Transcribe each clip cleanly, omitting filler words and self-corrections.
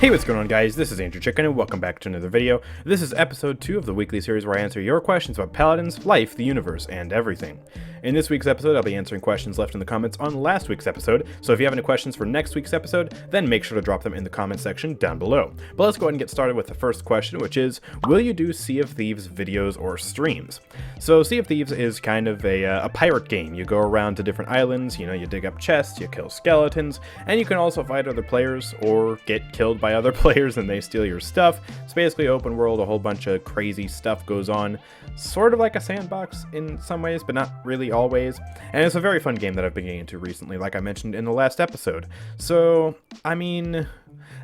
Hey, what's going on, guys? This is AndrewChicken, and welcome back to another video. This is episode 2 of the weekly series where I answer your questions about Paladins, life, the universe, and everything. In this week's episode, I'll be answering questions left in the comments on last week's episode, so if you have any questions for next week's episode, then make sure to drop them in the comment section down below. But let's go ahead and get started with the first question, which is, will you do Sea of Thieves videos or streams? So Sea of Thieves is kind of a pirate game. You go around to different islands, you dig up chests, you kill skeletons, and you can also fight other players or get killed by other players and they steal your stuff. It's basically open world, a whole bunch of crazy stuff goes on, sort of like a sandbox in some ways, but not really always. And it's a very fun game that I've been getting into recently, like I mentioned in the last episode. So, I mean,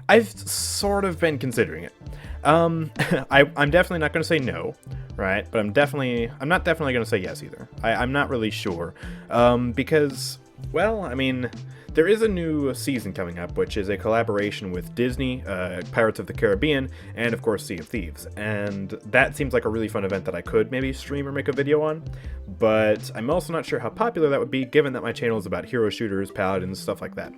I've sort of been considering it. I'm definitely not going to say no, right? But I'm not definitely going to say yes either. I'm not really sure, because, well, I mean, there is a new season coming up, which is a collaboration with Disney, Pirates of the Caribbean, and of course Sea of Thieves. And that seems like a really fun event that I could maybe stream or make a video on. But I'm also not sure how popular that would be, given that my channel is about hero shooters, paladins, stuff like that.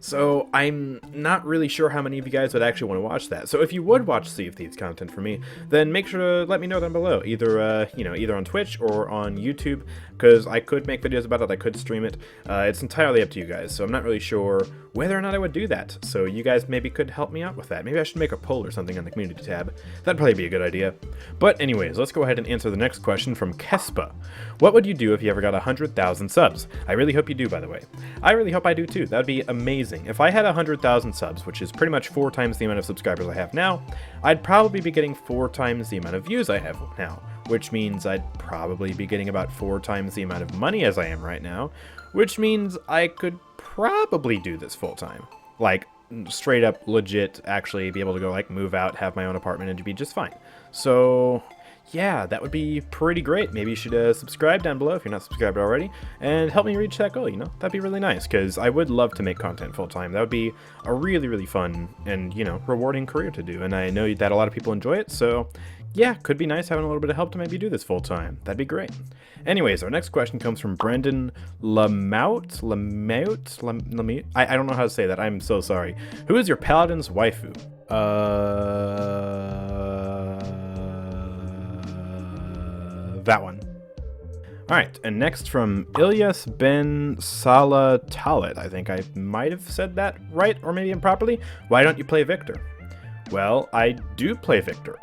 So I'm not really sure how many of you guys would actually want to watch that. So if you would watch Sea of Thieves content for me, then make sure to let me know down below, either either on Twitch or on YouTube, because I could make videos about it, I could stream it. It's entirely up to you guys, so I'm not really sure whether or not I would do that. So you guys maybe could help me out with that. Maybe I should make a poll or something on the community tab. That'd probably be a good idea. But anyways, let's go ahead and answer the next question from Kespa. What would you do if you ever got 100,000 subs? I really hope you do, by the way. I really hope I do too. That'd be amazing. If I had 100,000 subs, which is pretty much 4 times the amount of subscribers I have now, I'd probably be getting 4 times the amount of views I have now, which means I'd probably be getting about 4 times the amount of money as I am right now, which means I could probably do this full time. Like, straight up legit actually be able to go like move out, have my own apartment, and to be just fine. So yeah, that would be pretty great. Maybe you should subscribe down below if you're not subscribed already, and help me reach that goal, That'd be really nice, because I would love to make content full-time. That would be a really, really fun and, rewarding career to do, and I know that a lot of people enjoy it, so yeah, could be nice having a little bit of help to maybe do this full-time. That'd be great. Anyways, our next question comes from Brendan Lamout. I don't know how to say that. I'm so sorry. Who is your Paladins waifu? That one. Alright, and next from Ilyas Ben Salah Talit. I think I might have said that right, or maybe improperly. Why don't you play Victor? Well, I do play Victor.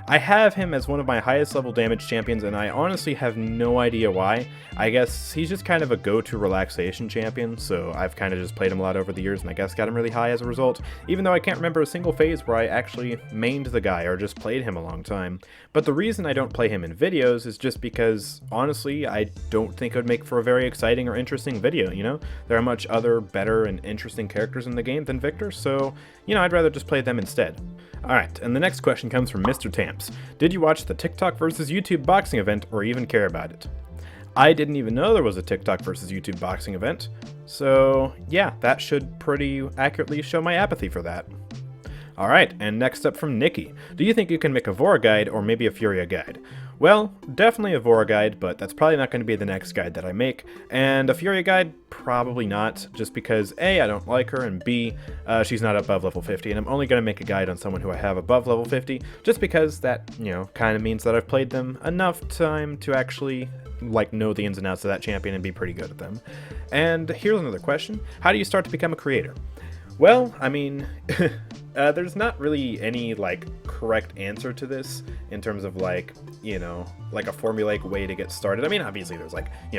I have him as one of my highest level damage champions, and I honestly have no idea why. I guess he's just kind of a go-to relaxation champion, so I've kind of just played him a lot over the years, and I guess got him really high as a result, even though I can't remember a single phase where I actually mained the guy or just played him a long time. But the reason I don't play him in videos is just because, honestly, I don't think it would make for a very exciting or interesting video, There are much other better and interesting characters in the game than Victor, so, I'd rather just play them instead. Alright, and the next question comes from Mr. Tamps. Did you watch the TikTok versus YouTube boxing event or even care about it? I didn't even know there was a TikTok versus YouTube boxing event, so yeah, that should pretty accurately show my apathy for that. Alright, and next up from Nikki. Do you think you can make a Vora guide or maybe a Furia guide? Well, definitely a Vora guide, but that's probably not going to be the next guide that I make, and a Furia guide, probably not, just because A, I don't like her, and B, she's not above level 50, and I'm only going to make a guide on someone who I have above level 50, just because that, kind of means that I've played them enough time to actually know the ins and outs of that champion and be pretty good at them. And here's another question. How do you start to become a creator? Well, I mean, there's not really any, correct answer to this in terms of, a formulaic way to get started. I mean, obviously there's,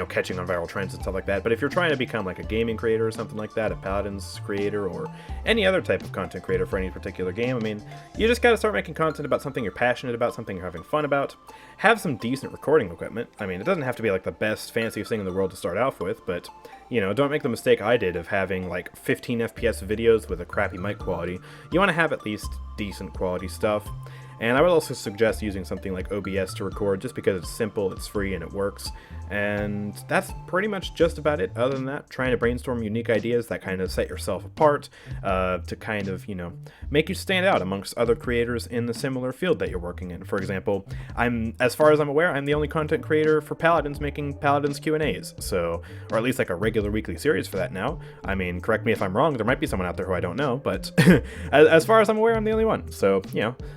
catching on viral trends and stuff like that, but if you're trying to become, a gaming creator or something like that, a Paladins creator, or any other type of content creator for any particular game, I mean, you just gotta start making content about something you're passionate about, something you're having fun about. Have some decent recording equipment. I mean, it doesn't have to be, the best, fanciest thing in the world to start off with, but don't make the mistake I did of having 15 FPS videos with a crappy mic quality. You want to have at least decent quality stuff. And I would also suggest using something like OBS to record, just because it's simple, it's free, and it works. And that's pretty much just about it. Other than that, trying to brainstorm unique ideas that kind of set yourself apart, to kind of, make you stand out amongst other creators in the similar field that you're working in. For example, as far as I'm aware, I'm the only content creator for Paladins making Paladins Q&As, so, or at least like a regular weekly series for that now. I mean, correct me if I'm wrong, there might be someone out there who I don't know, but as far as I'm aware, I'm the only one. So,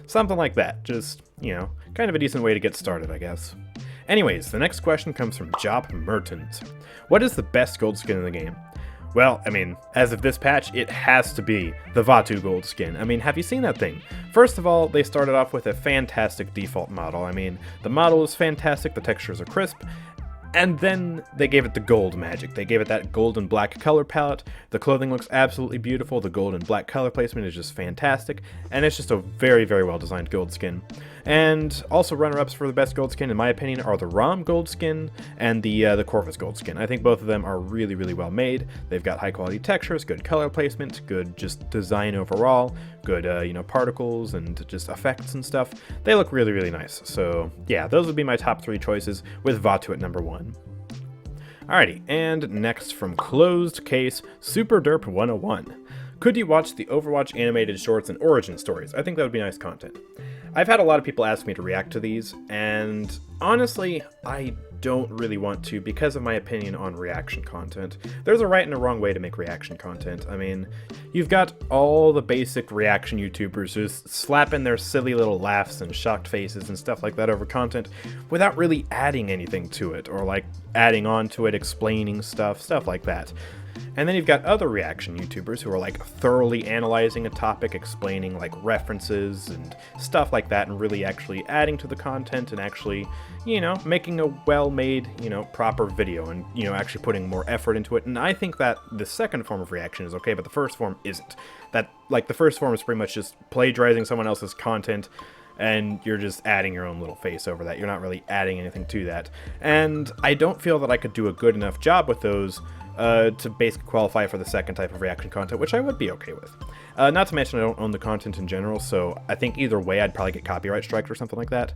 something like that. Just, kind of a decent way to get started, I guess. Anyways, the next question comes from Job Mertens. What is the best gold skin in the game? Well, I mean, as of this patch, it has to be the Vatu gold skin. I mean, have you seen that thing? First of all, they started off with a fantastic default model. I mean, the model is fantastic, the textures are crisp, and then they gave it the gold magic. They gave it that gold and black color palette. The clothing looks absolutely beautiful. The gold and black color placement is just fantastic. And it's just a very, very well designed gold skin. And also runner-ups for the best gold skin, in my opinion, are the Rom gold skin and the Corvus gold skin. I think both of them are really, really well made. They've got high quality textures, good color placement, good just design overall, good, particles and just effects and stuff. They look really, really nice. So yeah, those would be my top 3 choices, with Vatu at number 1. Alrighty, and next from Closed Case, Super Derp 101. Could you watch the Overwatch animated shorts and origin stories? I think that would be nice content. I've had a lot of people ask me to react to these, and honestly, I don't really want to because of my opinion on reaction content. There's a right and a wrong way to make reaction content. I mean, you've got all the basic reaction YouTubers just slapping their silly little laughs and shocked faces and stuff like that over content without really adding anything to it, or like adding on to it, explaining stuff like that. And then you've got other reaction YouTubers who are like thoroughly analyzing a topic, explaining like references and stuff like that, and really actually adding to the content and actually, making a well-made, proper video, and, actually putting more effort into it. And I think that the second form of reaction is okay, but the first form isn't. That, like, the first form is pretty much just plagiarizing someone else's content, and you're just adding your own little face over that. You're not really adding anything to that. And I don't feel that I could do a good enough job with those to basically qualify for the second type of reaction content, which I would be okay with. Not to mention I don't own the content in general, so I think either way I'd probably get copyright striked or something like that.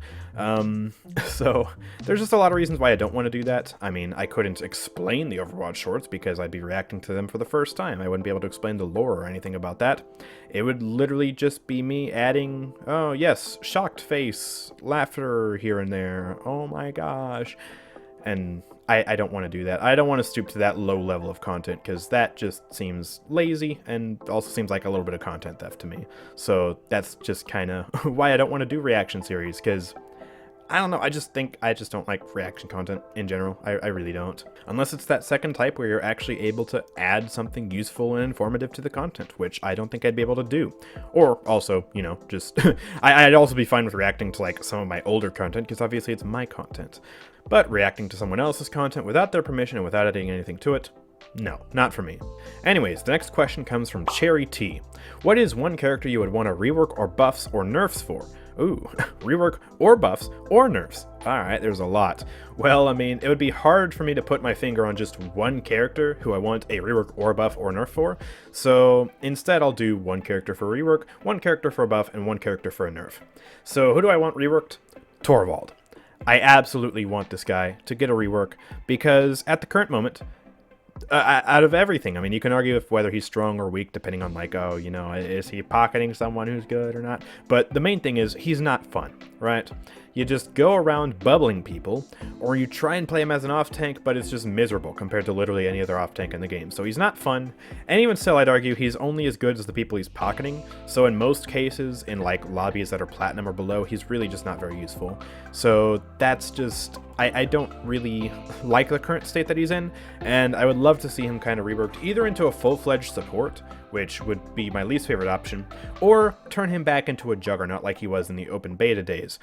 So there's just a lot of reasons why I don't want to do that. I mean, I couldn't explain the Overwatch shorts because I'd be reacting to them for the first time. I wouldn't be able to explain the lore or anything about that. It would literally just be me adding, oh yes, shocked face, laughter here and there, oh my gosh. And I don't want to do that. I don't want to stoop to that low level of content, because that just seems lazy and also seems like a little bit of content theft to me. So that's just kind of why I don't want to do reaction series, because I don't know, I just don't like reaction content in general. I really don't. Unless it's that second type where you're actually able to add something useful and informative to the content, which I don't think I'd be able to do. Or also, just I'd also be fine with reacting to like some of my older content, because obviously it's my content. But reacting to someone else's content without their permission and without adding anything to it, no, not for me. Anyways, the next question comes from Cherry T. What is one character you would want to rework or buffs or nerfs for? Ooh, rework or buffs or nerfs. Alright, there's a lot. Well, I mean, it would be hard for me to put my finger on just one character who I want a rework or buff or nerf for, so instead I'll do one character for rework, one character for a buff, and one character for a nerf. So who do I want reworked? Torvald. I absolutely want this guy to get a rework, because at the current moment, out of everything, I mean, you can argue if whether he's strong or weak, depending on like, oh, is he pocketing someone who's good or not? But the main thing is, he's not fun, right? You just go around bubbling people, or you try and play him as an off-tank, but it's just miserable compared to literally any other off-tank in the game. So he's not fun, and even still, I'd argue he's only as good as the people he's pocketing. So in most cases, in like lobbies that are platinum or below, he's really just not very useful. So that's just, I don't really like the current state that he's in, and I would love to see him kind of reworked either into a full-fledged support, which would be my least favorite option, or turn him back into a juggernaut like he was in the open beta days,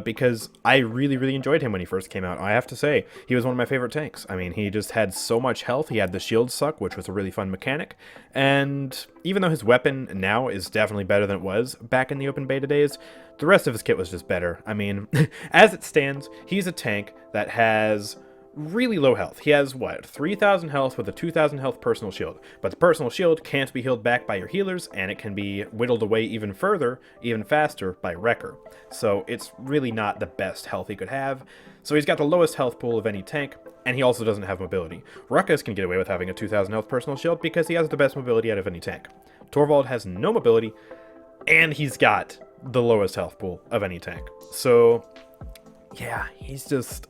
because I really, really enjoyed him when he first came out. I have to say, he was one of my favorite tanks. I mean, he just had so much health. He had the shield suck, which was a really fun mechanic, and even though his weapon now is definitely better than it was back in the open beta days, the rest of his kit was just better. I mean, as it stands, he's a tank that has really low health. He has, 3,000 health with a 2,000 health personal shield. But the personal shield can't be healed back by your healers, and it can be whittled away even further, even faster, by Wrecker. So it's really not the best health he could have. So he's got the lowest health pool of any tank, and he also doesn't have mobility. Ruckus can get away with having a 2000 health personal shield because he has the best mobility out of any tank. Torvald has no mobility, and he's got the lowest health pool of any tank. So, yeah, he's just...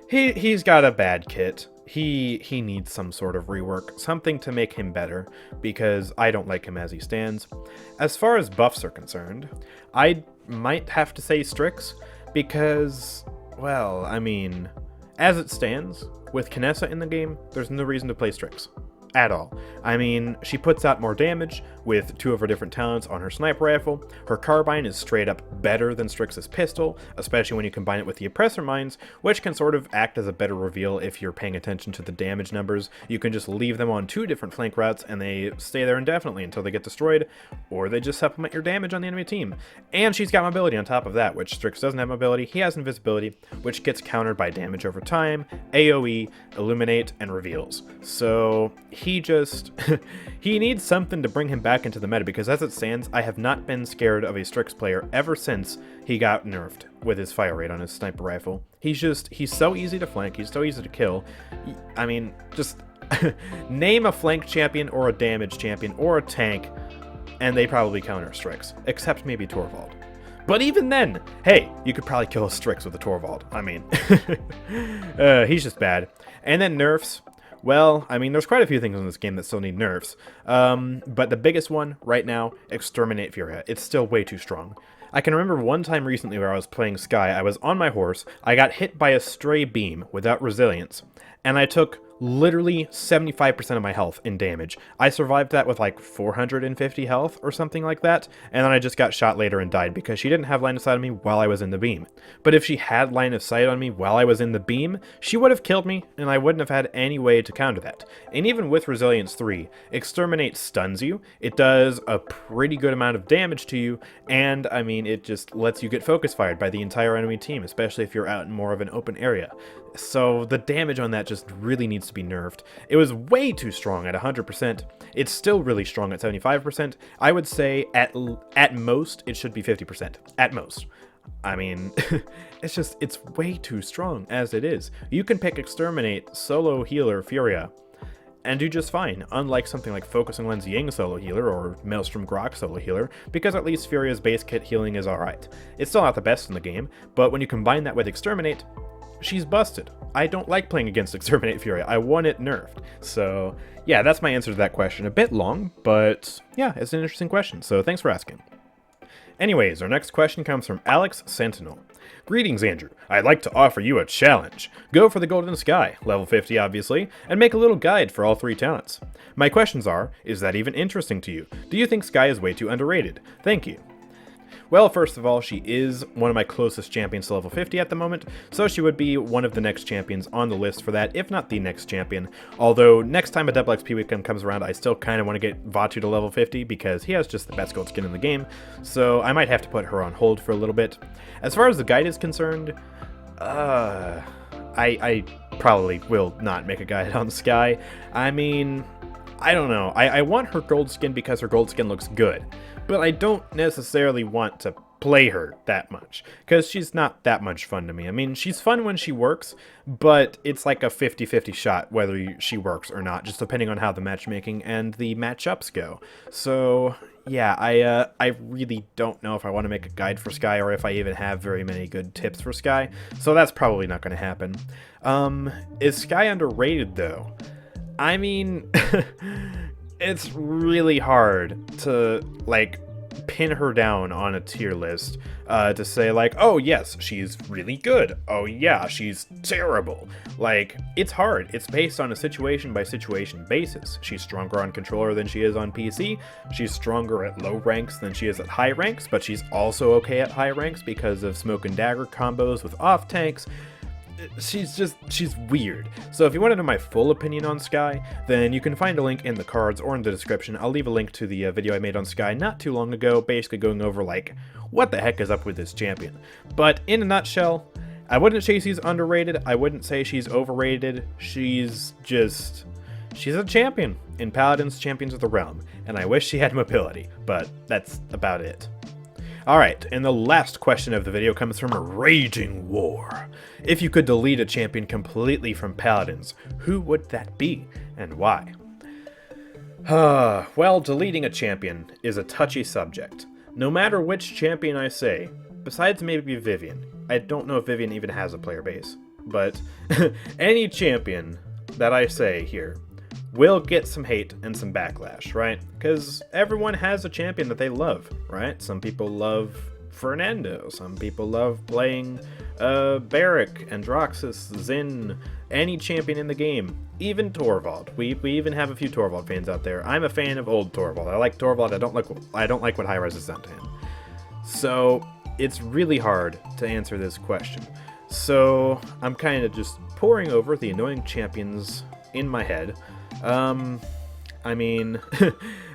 he's got a bad kit. He needs some sort of rework, something to make him better, because I don't like him as he stands. As far as buffs are concerned, I might have to say Strix, because, well, I mean, as it stands, with Kinessa in the game, there's no reason to play Strix. At all. I mean, she puts out more damage with 2 of her different talents on her sniper rifle. Her carbine is straight up better than Strix's pistol, especially when you combine it with the oppressor mines, which can sort of act as a better reveal if you're paying attention to the damage numbers. You can just leave them on 2 different flank routes and they stay there indefinitely until they get destroyed, or they just supplement your damage on the enemy team. And she's got mobility on top of that, which Strix doesn't have mobility. He has invisibility, which gets countered by damage over time, AoE, illuminate, and reveals. So he just he needs something to bring him back into the meta, because as it stands, I have not been scared of a Strix player ever since he got nerfed with his fire rate on his sniper rifle. He's so easy to flank, he's so easy to kill. I mean, just name a flank champion or a damage champion or a tank and they probably counter Strix, except maybe Torvald. But even then, hey, you could probably kill a Strix with a Torvald. I mean, he's just bad. And then nerfs. Well, I mean, there's quite a few things in this game that still need nerfs. But the biggest one right now, Exterminate Furia. It's still way too strong. I can remember one time recently where I was playing Skye. I was on my horse. I got hit by a stray beam without resilience. And I took literally 75% of my health in damage. I survived that with like 450 health or something like that, and then I just got shot later and died because she didn't have line of sight on me while I was in the beam. But if she had line of sight on me while I was in the beam, she would have killed me, and I wouldn't have had any way to counter that. And even with Resilience 3, Exterminate stuns you, it does a pretty good amount of damage to you, and I mean, it just lets you get focus fired by the entire enemy team, especially if you're out in more of an open area. So the damage on that just really needs to be nerfed. It was way too strong at 100%. It's still really strong at 75%. I would say at most it should be 50%. At most. I mean, it's way too strong as it is. You can pick Exterminate, Solo Healer, Furia, and do just fine, unlike something like Focusing Lens Ying Solo Healer or Maelstrom Grok Solo Healer, because at least Furia's base kit healing is alright. It's still not the best in the game, but when you combine that with Exterminate, she's busted. I don't like playing against Exterminate Furia. I want it nerfed. So, yeah, that's my answer to that question. A bit long, but yeah, it's an interesting question, so thanks for asking. Anyways, our next question comes from Alex Sentinel. Greetings, Andrew. I'd like to offer you a challenge. Go for the Golden Skye, level 50 obviously, and make a little guide for all 3 talents. My questions are, is that even interesting to you? Do you think Skye is way too underrated? Thank you. Well, first of all, she is one of my closest champions to level 50 at the moment, so she would be one of the next champions on the list for that, if not the next champion. Although, next time a double XP weekend comes around, I still kind of want to get Vatu to level 50, because he has just the best gold skin in the game, so I might have to put her on hold for a little bit. As far as the guide is concerned, I probably will not make a guide on Skye. I mean, I don't know. I want her gold skin because her gold skin looks good, but I don't necessarily want to play her that much, because she's not that much fun to me. I mean, she's fun when she works, but it's like a 50-50 shot whether she works or not, just depending on how the matchmaking and the matchups go. So, yeah, I really don't know if I want to make a guide for Skye, or if I even have very many good tips for Skye, so that's probably not going to happen. Is Skye underrated, though? I mean, it's really hard to, like, pin her down on a tier list, to say, like, oh, yes, she's really good. Oh, yeah, she's terrible. Like, it's hard. It's based on a situation-by-situation basis. She's stronger on controller than she is on PC. She's stronger at low ranks than she is at high ranks, but she's also okay at high ranks because of smoke and dagger combos with off tanks. She's weird. So if you want to know my full opinion on Skye, then you can find a link in the cards or in the description. I'll leave a link to the video I made on Skye not too long ago, basically going over, like, what the heck is up with this champion. But in a nutshell, I wouldn't say she's underrated, I wouldn't say she's overrated, she's a champion in Paladins Champions of the Realm, and I wish she had mobility, but that's about it. Alright, and the last question of the video comes from Raging War. If you could delete a champion completely from Paladins, who would that be, and why? Well, deleting a champion is a touchy subject. No matter which champion I say, besides maybe Vivian, I don't know if Vivian even has a player base, but any champion that I say here will get some hate and some backlash, right? Because everyone has a champion that they love, right? Some people love Fernando, some people love playing Barrack, Androxus, Zin, any champion in the game, even Torvald. We even have a few Torvald fans out there. I'm a fan of old Torvald. I like Torvald. I don't like what high-res has done to him. So it's really hard to answer this question. So I'm kind of just poring over the annoying champions in my head. I mean,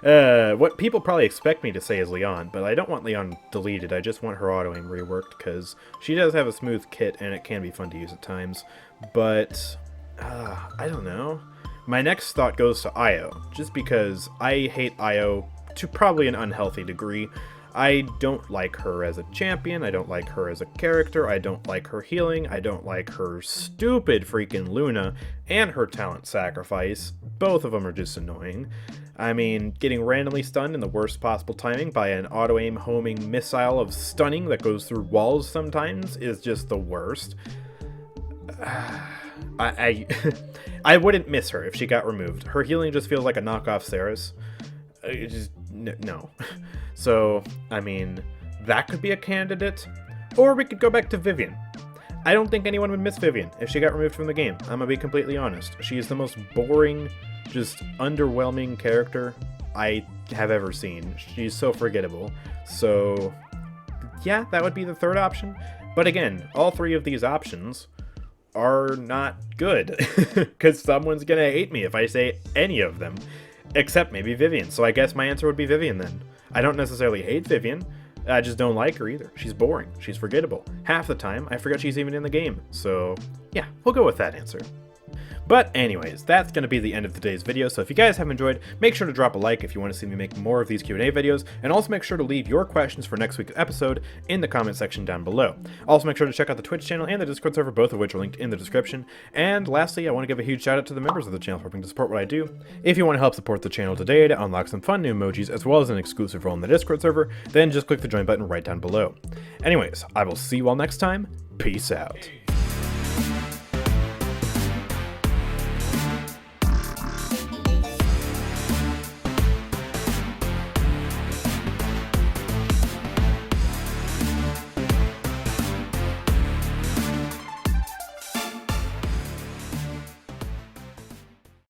what people probably expect me to say is Leon, but I don't want Leon deleted. I just want her auto-aim reworked, because she does have a smooth kit, and it can be fun to use at times. But, I don't know. My next thought goes to Io, just because I hate Io to probably an unhealthy degree. I don't like her as a champion, I don't like her as a character, I don't like her healing, I don't like her stupid freaking Luna, and her talent sacrifice. Both of them are just annoying. I mean, getting randomly stunned in the worst possible timing by an auto-aim homing missile of stunning that goes through walls sometimes is just the worst. I wouldn't miss her if she got removed. Her healing just feels like a knockoff Sarah's. No. So, I mean, that could be a candidate. Or we could go back to Vivian. I don't think anyone would miss Vivian if she got removed from the game. I'm gonna be completely honest. She is the most boring, just underwhelming character I have ever seen. She's so forgettable. So, yeah, that would be the third option. But again, all three of these options are not good. Because someone's gonna hate me if I say any of them. Except maybe Vivian. So I guess my answer would be Vivian then. I don't necessarily hate Vivian. I just don't like her either. She's boring. She's forgettable. Half the time, I forget she's even in the game. So, yeah, we'll go with that answer. But anyways, that's going to be the end of today's video, so if you guys have enjoyed, make sure to drop a like if you want to see me make more of these Q&A videos, and also make sure to leave your questions for next week's episode in the comment section down below. Also make sure to check out the Twitch channel and the Discord server, both of which are linked in the description. And lastly, I want to give a huge shout out to the members of the channel for helping to support what I do. If you want to help support the channel today to unlock some fun new emojis as well as an exclusive role in the Discord server, then just click the join button right down below. Anyways, I will see you all next time. Peace out.